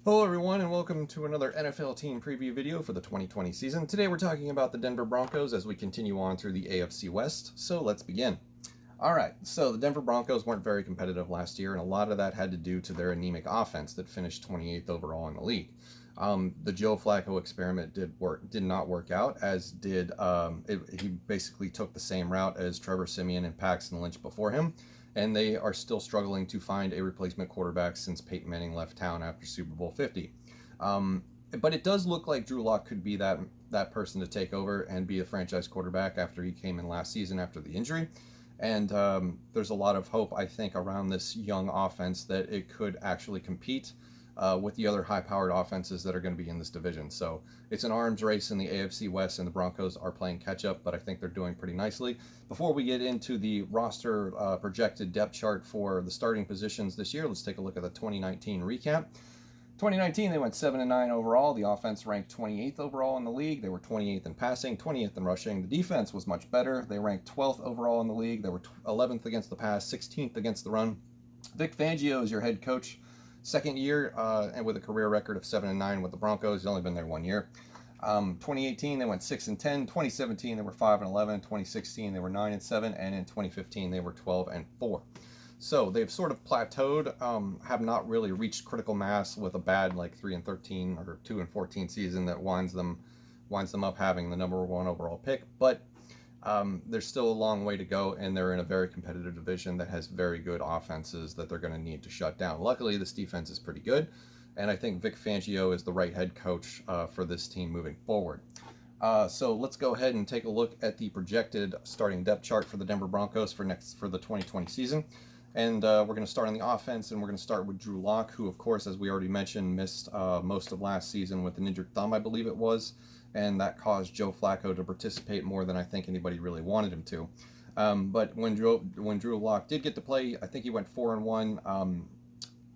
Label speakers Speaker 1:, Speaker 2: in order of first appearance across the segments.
Speaker 1: Hello everyone and welcome to another NFL team preview video for the 2020 season. Today we're talking about the Denver Broncos as we continue on through the AFC West, so let's begin. Alright, so the Denver Broncos weren't very competitive last year, and a lot of that had to do to their anemic offense that finished 28th overall in the league. The Joe Flacco experiment did not work out, as did he basically took the same route as Trevor Siemian and Paxton Lynch before him, and they are still struggling to find a replacement quarterback since Peyton Manning left town after Super Bowl 50. But it does look like Drew Lock could be that person to take over and be a franchise quarterback after he came in last season after the injury. And there's a lot of hope, I think, around this young offense that it could actually compete with the other high-powered offenses that are going to be in this division. So it's an arms race in the AFC West, and the Broncos are playing catch-up, but I think they're doing pretty nicely. Before we get into the roster projected depth chart for the starting positions this year, let's take a look at the 2019 recap. 2019, they went 7-9 overall. The offense ranked 28th overall in the league. They were 28th in passing, 20th in rushing. The defense was much better. They ranked 12th overall in the league. They were 11th against the pass, 16th against the run. Vic Fangio is your head coach. Second year, and with a career record of 7-9 with the Broncos. He's only been there 1 year. 2018, they went 6-10. 2017, they were 5-11. 2016, they were 9-7, and in 2015, they were 12-4. So they've sort of plateaued, have not really reached critical mass with a bad 3-13 or 2-14 season that winds them up having the number 1 overall pick, but. There's still a long way to go, and they're in a very competitive division that has very good offenses that they're going to need to shut down. Luckily, this defense is pretty good, and I think Vic Fangio is the right head coach for this team moving forward. So let's go ahead and take a look at the projected starting depth chart for the Denver Broncos for the 2020 season. And we're going to start on the offense, and we're going to start with Drew Lock, who, of course, as we already mentioned, missed most of last season with an injured thumb, I believe it was. And that caused Joe Flacco to participate more than I think anybody really wanted him to. But when Drew Lock did get to play, I think he went 4-1.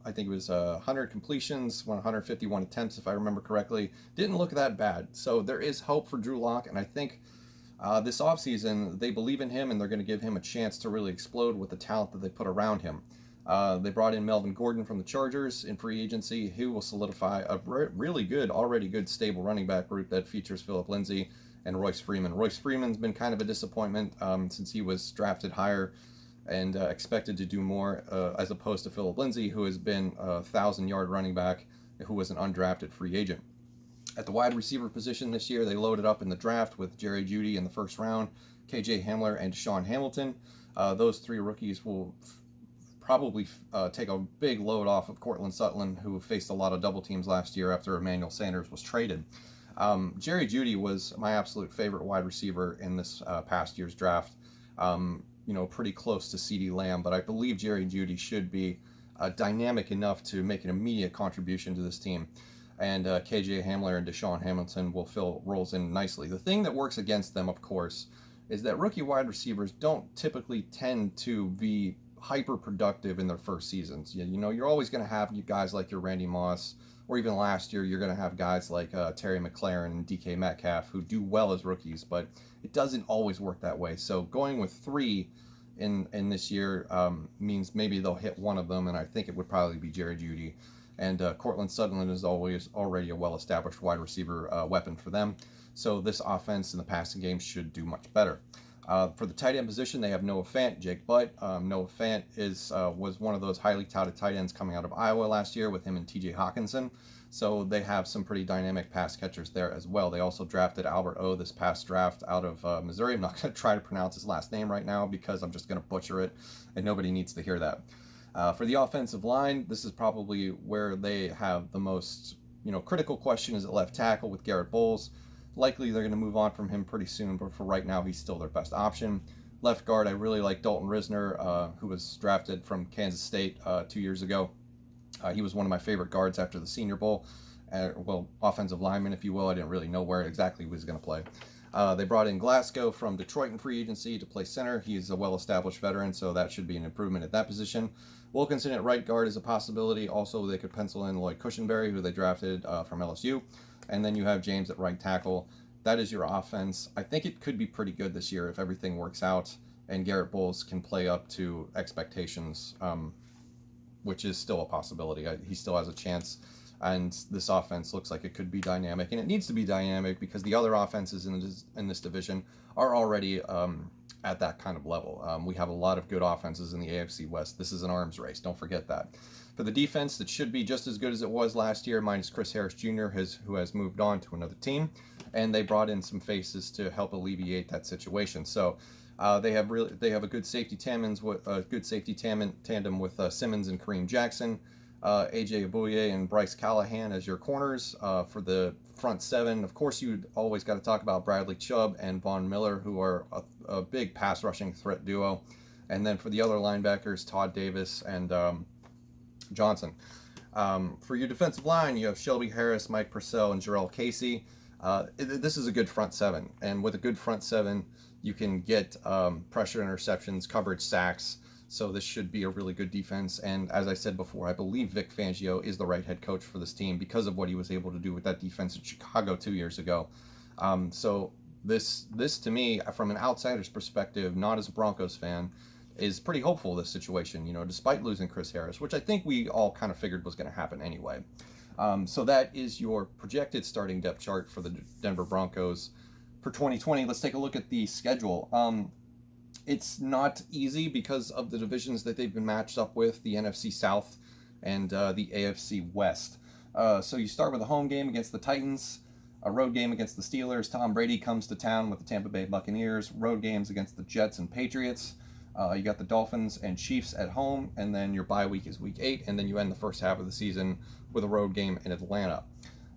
Speaker 1: I think it was 100 completions, 151 attempts, if I remember correctly. Didn't look that bad. So there is hope for Drew Lock, and I think this offseason they believe in him, and they're going to give him a chance to really explode with the talent that they put around him. They brought in Melvin Gordon from the Chargers in free agency, who will solidify a already good, stable running back group that features Phillip Lindsay and Royce Freeman. Royce Freeman's been kind of a disappointment since he was drafted higher and expected to do more, as opposed to Phillip Lindsay, who has been a 1,000-yard running back who was an undrafted free agent. At the wide receiver position this year, they loaded up in the draft with Jerry Jeudy in the first round, KJ Hamler, and Deshaun Hamilton. Those three rookies will probably take a big load off of Cortland Sutton, who faced a lot of double teams last year after Emmanuel Sanders was traded. Jerry Jeudy was my absolute favorite wide receiver in this past year's draft. Pretty close to CeeDee Lamb, but I believe Jerry Jeudy should be dynamic enough to make an immediate contribution to this team. And KJ Hamler and Deshaun Hamilton will fill roles in nicely. The thing that works against them, of course, is that rookie wide receivers don't typically tend to be hyper productive in their first seasons. You're always going to have guys like your Randy Moss, or even last year, you're going to have guys like Terry McLaurin and DK Metcalf who do well as rookies, but it doesn't always work that way. So going with 3 in this year means maybe they'll hit one of them, and I think it would probably be Jerry Jeudy. And Cortland Sutton is already a well-established wide receiver weapon for them. So this offense in the passing game should do much better. For the tight end position, they have Noah Fant, Jake Butt. Noah Fant was one of those highly touted tight ends coming out of Iowa last year with him and TJ Hawkinson. So they have some pretty dynamic pass catchers there as well. They also drafted Albert O this past draft out of Missouri. I'm not going to try to pronounce his last name right now because I'm just going to butcher it, and nobody needs to hear that. For the offensive line, this is probably where they have the most critical question is at left tackle with Garrett Bowles. Likely they're going to move on from him pretty soon, but for right now, he's still their best option. Left guard, I really like Dalton Risner, who was drafted from Kansas State 2 years ago. He was one of my favorite guards after the Senior Bowl. Offensive lineman, if you will. I didn't really know where exactly he was going to play. They brought in Glasgow from Detroit in free agency to play center. He's a well-established veteran, so that should be an improvement at that position. Wilkinson at right guard is a possibility. Also, they could pencil in Lloyd Cushenberry, who they drafted from LSU. And then you have James at right tackle. That is your offense. I think it could be pretty good this year if everything works out and Garrett Bowles can play up to expectations, which is still a possibility. He still has a chance And this offense looks like it could be dynamic, and it needs to be dynamic because the other offenses in this division are already at that kind of level. We have a lot of good offenses in the AFC West. This is an arms race. Don't forget that. For the defense, that should be just as good as it was last year, minus Chris Harris Jr., who has moved on to another team, and they brought in some faces to help alleviate that situation. So they have a good safety tandem with Simmons and Kareem Jackson. AJ Abuye and Bryce Callahan as your corners. For the front seven, of course, you always got to talk about Bradley Chubb and Von Miller, who are a big pass rushing threat duo. And then for the other linebackers, Todd Davis and Johnson. For your defensive line, you have Shelby Harris, Mike Purcell, and Jarrell Casey. This is a good front seven, and with a good front seven, you can get pressure interceptions, coverage sacks. So this should be a really good defense. And as I said before, I believe Vic Fangio is the right head coach for this team because of what he was able to do with that defense in Chicago 2 years ago. So this to me, from an outsider's perspective, not as a Broncos fan, is pretty hopeful, this situation, despite losing Chris Harris, which I think we all kind of figured was going to happen anyway. So that is your projected starting depth chart for the Denver Broncos for 2020. Let's take a look at the schedule. It's not easy because of the divisions that they've been matched up with, the NFC South and the AFC West. So you start with a home game against the Titans, a road game against the Steelers. Tom Brady comes to town with the Tampa Bay Buccaneers, road games against the Jets and Patriots. You got the Dolphins and Chiefs at home, and then your bye week is week 8, and then you end the first half of the season with a road game in Atlanta.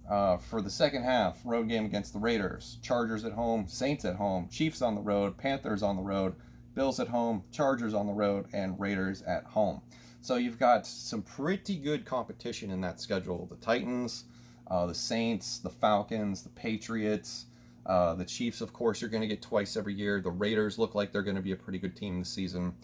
Speaker 1: For the second half, road game against the Raiders, Chargers at home, Saints at home, Chiefs on the road, Panthers on the road, Bills at home, Chargers on the road, and Raiders at home. So you've got some pretty good competition in that schedule. The Titans, the Saints, the Falcons, the Patriots, the Chiefs, of course, you're going to get twice every year. The Raiders look like they're going to be a pretty good team this season.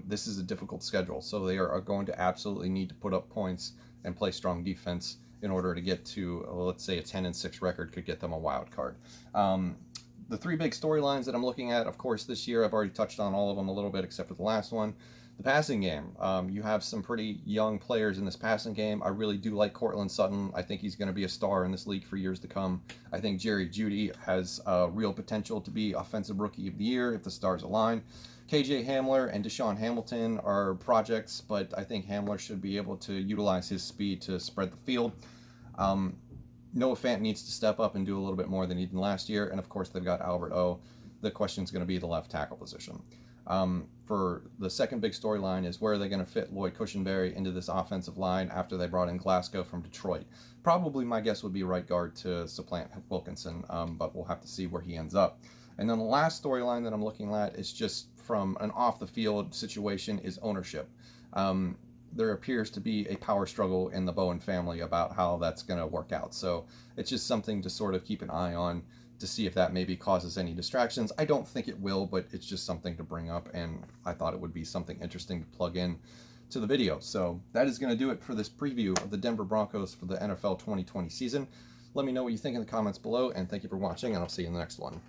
Speaker 1: This is a difficult schedule, so they are going to absolutely need to put up points and play strong defense in order to get to, let's say, a 10-6 record could get them a wild card. The three big storylines that I'm looking at, of course, this year, I've already touched on all of them a little bit, except for the last one. The passing game. You have some pretty young players in this passing game. I really do like Courtland Sutton. I think he's going to be a star in this league for years to come. I think Jerry Jeudy has real potential to be Offensive Rookie of the Year if the stars align. KJ Hamler and Deshaun Hamilton are projects, but I think Hamler should be able to utilize his speed to spread the field. Noah Fant needs to step up and do a little bit more than he did last year. And of course, they've got Albert O. The question is going to be the left tackle position. For the second big storyline is where are they going to fit Lloyd Cushenberry into this offensive line after they brought in Glasgow from Detroit. Probably my guess would be right guard to supplant Wilkinson, but we'll have to see where he ends up. And then the last storyline that I'm looking at is just from an off-the-field situation is ownership. There appears to be a power struggle in the Bowen family about how that's going to work out. So it's just something to sort of keep an eye on to see if that maybe causes any distractions. I don't think it will, but it's just something to bring up, and I thought it would be something interesting to plug in to the video. So that is going to do it for this preview of the Denver Broncos for the NFL 2020 season. Let me know what you think in the comments below, and thank you for watching, and I'll see you in the next one.